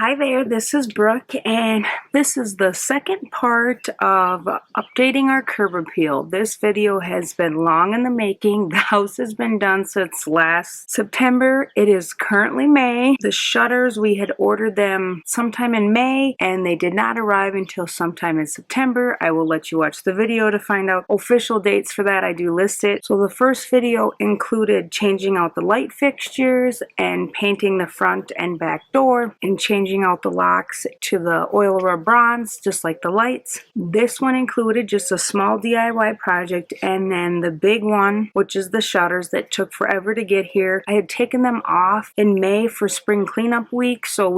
Hi there, this is Brooke, and this is the second part of updating our curb appeal. This video has been long in the making. The house has been done since last September. It is currently May. The shutters, we had ordered them sometime in May, and they did not arrive until sometime in September. I will let you watch the video to find out official dates for that. I do list it. So the first video included changing out the light fixtures and painting the front and back door and changing out the locks to the oil rub bronze, just like the lights. This one included just a small DIY project, and then the big one, which is the shutters that took forever to get here. I had taken them off in May for spring cleanup week, so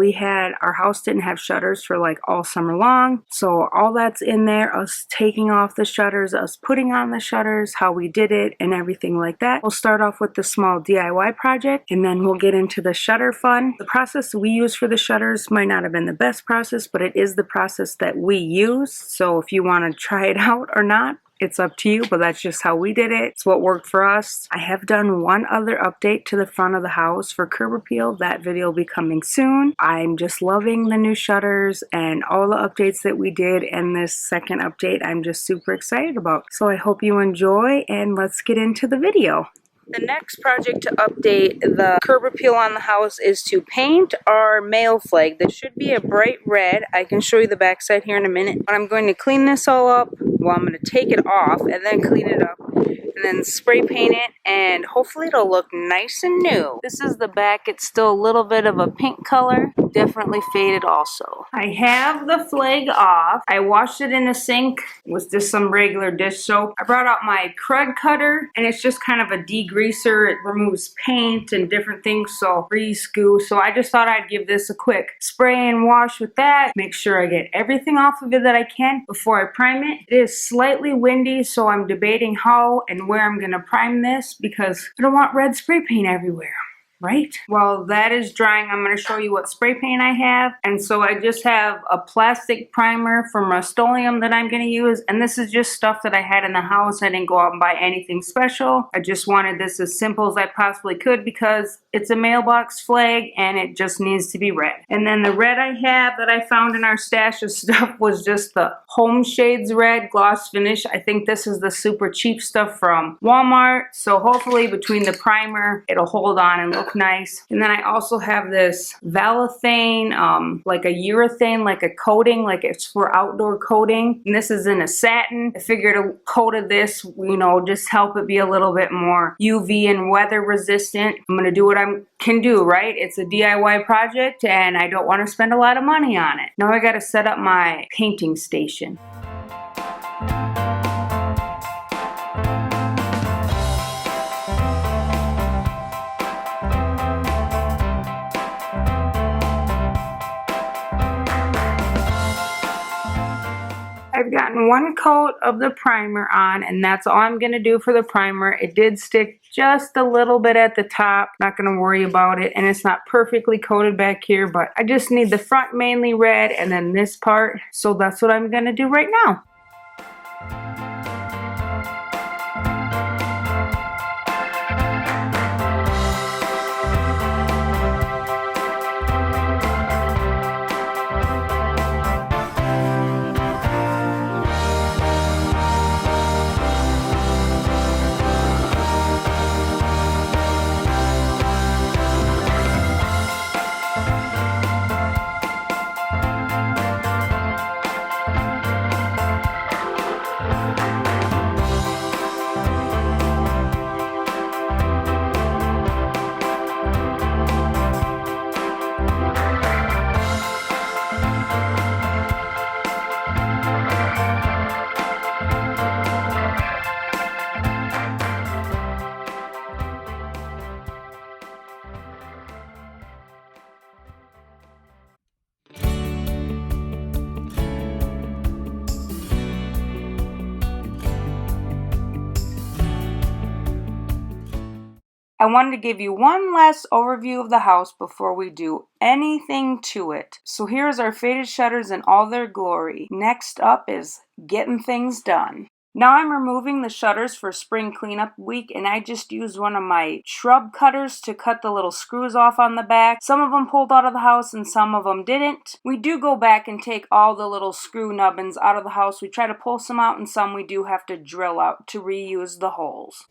our house didn't have shutters for like all summer long. So all that's in there, us taking off the shutters, us putting on the shutters, how we did it, and everything like that. We'll start off with the small DIY project, and then we'll get into the shutter fun. The process we use for the shutters might not have been the best process, but it is the process that we use. So if you want to try it out or not, it's up to you, but that's just how we did it. It's what worked for us. I have done one other update to the front of the house for curb appeal. That video will be coming soon. I'm just loving the new shutters and all the updates that we did, and this second update I'm just super excited about. So I hope you enjoy, and let's get into the video. The next project to update the curb appeal on the house is to paint our mail flag. This should be a bright red. I can show you the backside here in a minute. But I'm going to clean this all up. Well, I'm going to take it off and then clean it up and then spray paint it, and hopefully it'll look nice and new. This is the back. It's still a little bit of a pink color. Definitely faded also. I have the flag off. I washed it in the sink with just some regular dish soap. I brought out my crud cutter, and it's just kind of a degreaser. It removes paint and different things, so grease, goo. So I just thought I'd give this a quick spray and wash with that. Make sure I get everything off of it that I can before I prime it. It is slightly windy, so I'm debating how and where I'm gonna prime this because I don't want red spray paint everywhere. Right? While that is drying, I'm going to show you what spray paint I have. And so I just have a plastic primer from Rust-Oleum that I'm going to use. And this is just stuff that I had in the house. I didn't go out and buy anything special. I just wanted this as simple as I possibly could because it's a mailbox flag and it just needs to be red. And then the red I have that I found in our stash of stuff was just the Home Shades Red Gloss Finish. I think this is the super cheap stuff from Walmart. So hopefully between the primer, it'll hold on and look nice. And then I also have this Vallethane, like a urethane, like a coating, like it's for outdoor coating. And this is in a satin. I figured a coat of this, just help it be a little bit more UV and weather resistant. I'm gonna do what I can do, right? It's a DIY project and I don't want to spend a lot of money on it. Now I gotta set up my painting station. I've gotten one coat of the primer on, and that's all I'm going to do for the primer. It did stick just a little bit at the top. Not going to worry about it, and it's not perfectly coated back here, but I just need the front mainly red and then this part. So that's what I'm going to do right now. I wanted to give you one last overview of the house before we do anything to it. So here's our faded shutters in all their glory. Next up is getting things done. Now I'm removing the shutters for spring cleanup week, and I just used one of my shrub cutters to cut the little screws off on the back. Some of them pulled out of the house and some of them didn't. We do go back and take all the little screw nubbins out of the house. We try to pull some out, and some we do have to drill out to reuse the holes.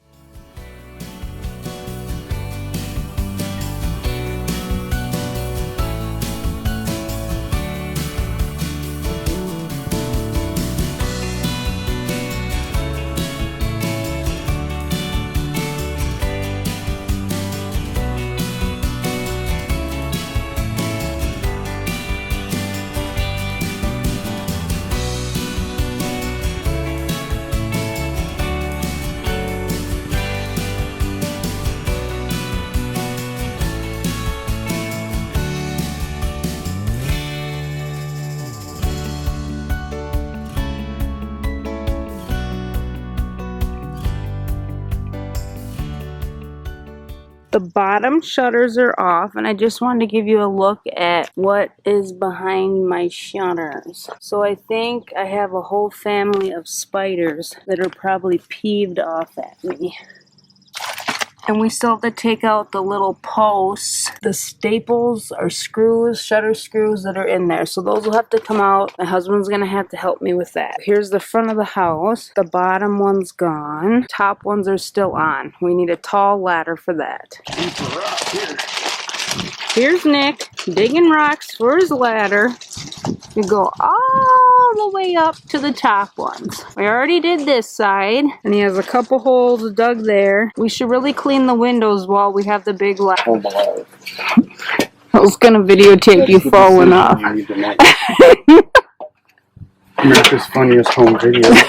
The bottom shutters are off, and I just wanted to give you a look at what is behind my shutters. So I think I have a whole family of spiders that are probably peeved off at me. And we still have to take out the little posts, the staples or screws, shutter screws that are in there. So those will have to come out. My husband's gonna have to help me with that. Here's the front of the house. The bottom one's gone. Top ones are still on. We need a tall ladder for that. Here's Nick digging rocks for his ladder. You go all the way up to the top ones. We already did this side, and he has a couple holes dug there. We should really clean the windows while we have the big ladder. Oh my. I was gonna videotape you falling off. America's funniest home videos.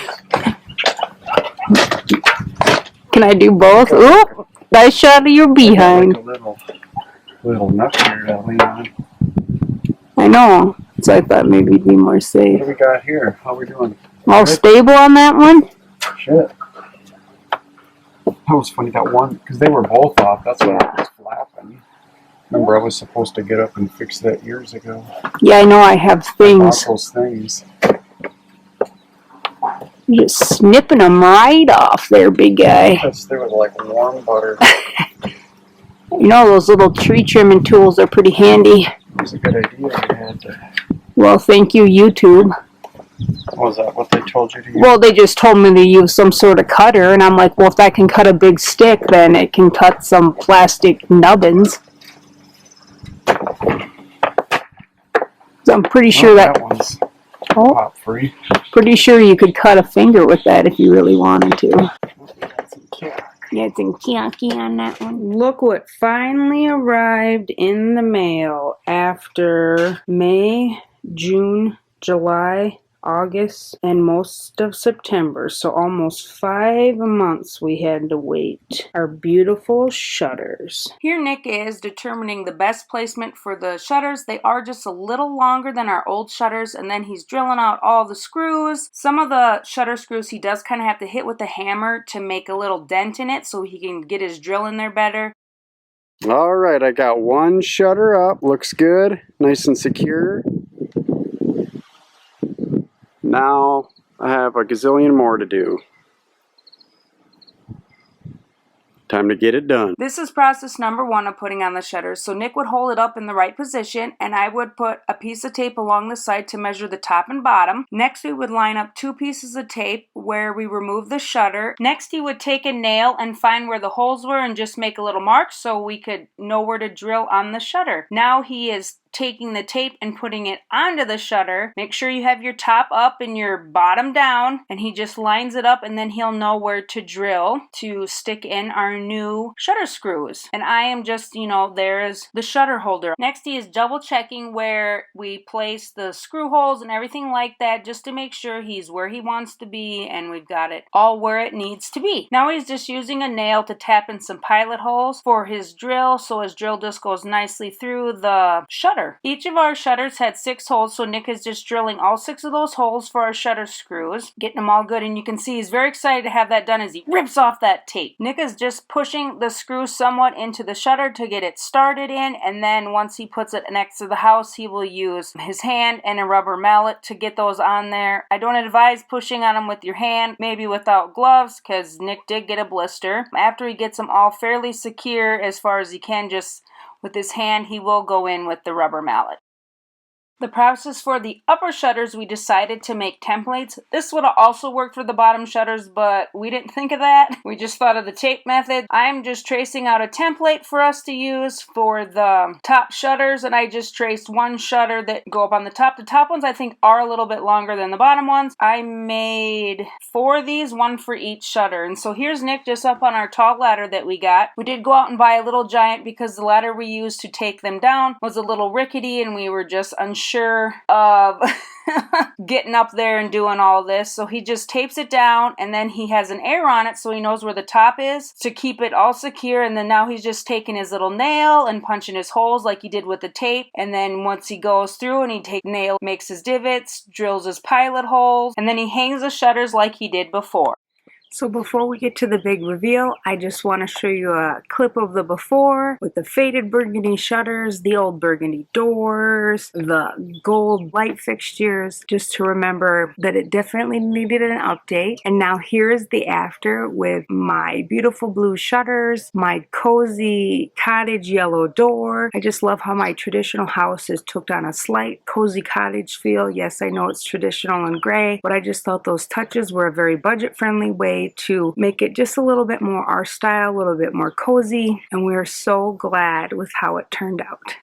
Can I do both? Oh, nice shot of your behind. Like a little nut here to lean on. I know. So I thought maybe it'd be more safe. What do we got here? How are we doing? All stable on that one? Shit. That was funny, that one, because they were both off. That's why I was flapping. Remember, I was supposed to get up and fix that years ago. Yeah, I know. I have things. Those things. You're just snipping them right off there, big guy. Yes, they were like warm butter. You know, those little tree trimming tools are pretty handy. It was a good idea you had to... Well, thank you, YouTube. Was that what they told you to use? Well, they just told me to use some sort of cutter, and I'm like, well, if that can cut a big stick, then it can cut some plastic nubbins. So I'm pretty sure that one's pop free. Pretty sure you could cut a finger with that if you really wanted to. Yeah, it's in khaki on that one. Look what finally arrived in the mail after May, June, July, August, and most of September. So almost 5 months we had to wait. Our beautiful shutters. Here Nick is determining the best placement for the shutters. They are just a little longer than our old shutters, and then he's drilling out all the screws. Some of the shutter screws he does kind of have to hit with a hammer to make a little dent in it so he can get his drill in there better. Alright, I got one shutter up. Looks good. Nice and secure. Now I have a gazillion more to do. Time to get it done. This is process number 1 of putting on the shutters. So Nick would hold it up in the right position, and I would put a piece of tape along the side to measure the top and bottom. Next we would line up 2 pieces of tape where we remove the shutter. Next he would take a nail and find where the holes were and just make a little mark so we could know where to drill on the shutter. Now he is taking the tape and putting it onto the shutter. Make sure you have your top up and your bottom down, and he just lines it up, and then he'll know where to drill to stick in our new shutter screws. And I am just, you know, there's the shutter holder. Next he is double checking where we place the screw holes and everything like that, just to make sure he's where he wants to be and we've got it all where it needs to be. Now he's just using a nail to tap in some pilot holes for his drill, so his drill just goes nicely through the shutter. shutter. Each of our shutters had 6 holes, so Nick is just drilling all 6 of those holes for our shutter screws, getting them all good, and you can see he's very excited to have that done as he rips off that tape. Nick is just pushing the screw somewhat into the shutter to get it started in, and then once he puts it next to the house, he will use his hand and a rubber mallet to get those on there. I don't advise pushing on them with your hand, maybe without gloves, because Nick did get a blister. After he gets them all fairly secure as far as he can, just with his hand, he will go in with the rubber mallet. The process for the upper shutters, we decided to make templates. This would have also worked for the bottom shutters, but we didn't think of that. We just thought of the tape method. I'm just tracing out a template for us to use for the top shutters, and I just traced one shutter that go up on the top. The top ones I think are a little bit longer than the bottom ones. I made 4 of these, 1 for each shutter. And so here's Nick just up on our tall ladder that we got. We did go out and buy a little giant because the ladder we used to take them down was a little rickety, and we were just unsure of getting up there and doing all this. So he just tapes it down, and then he has an air on it so he knows where the top is to keep it all secure. And then now he's just taking his little nail and punching his holes like he did with the tape. And then once he goes through and he takes nail, makes his divots, drills his pilot holes, and then he hangs the shutters like he did before. So before we get to the big reveal, I just want to show you a clip of the before with the faded burgundy shutters, the old burgundy doors, the gold light fixtures, just to remember that it definitely needed an update. And now here is the after with my beautiful blue shutters, my cozy cottage yellow door. I just love how my traditional house is took on a slight cozy cottage feel. Yes, I know it's traditional and gray, but I just thought those touches were a very budget-friendly way to make it just a little bit more our style, a little bit more cozy, and we are so glad with how it turned out.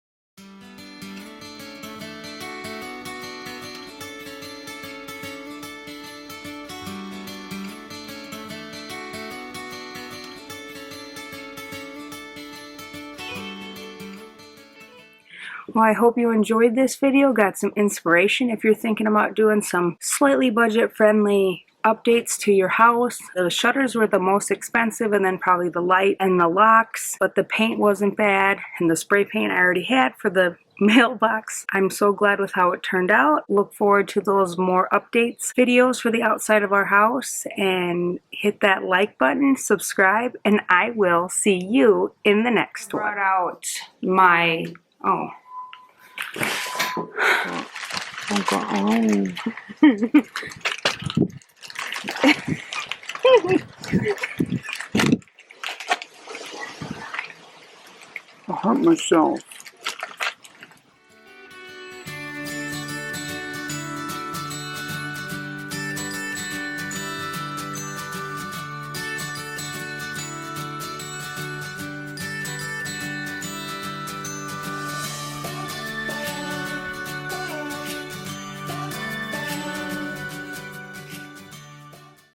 Well, I hope you enjoyed this video, got some inspiration if you're thinking about doing some slightly budget-friendly updates to your house. The shutters were the most expensive, and then probably the light and the locks, but the paint wasn't bad, and the spray paint I already had for the mailbox. I'm so glad with how it turned out. Look forward to those more updates videos for the outside of our house, and hit that like button, subscribe, and I will see you in the next one. I brought out my I hurt myself.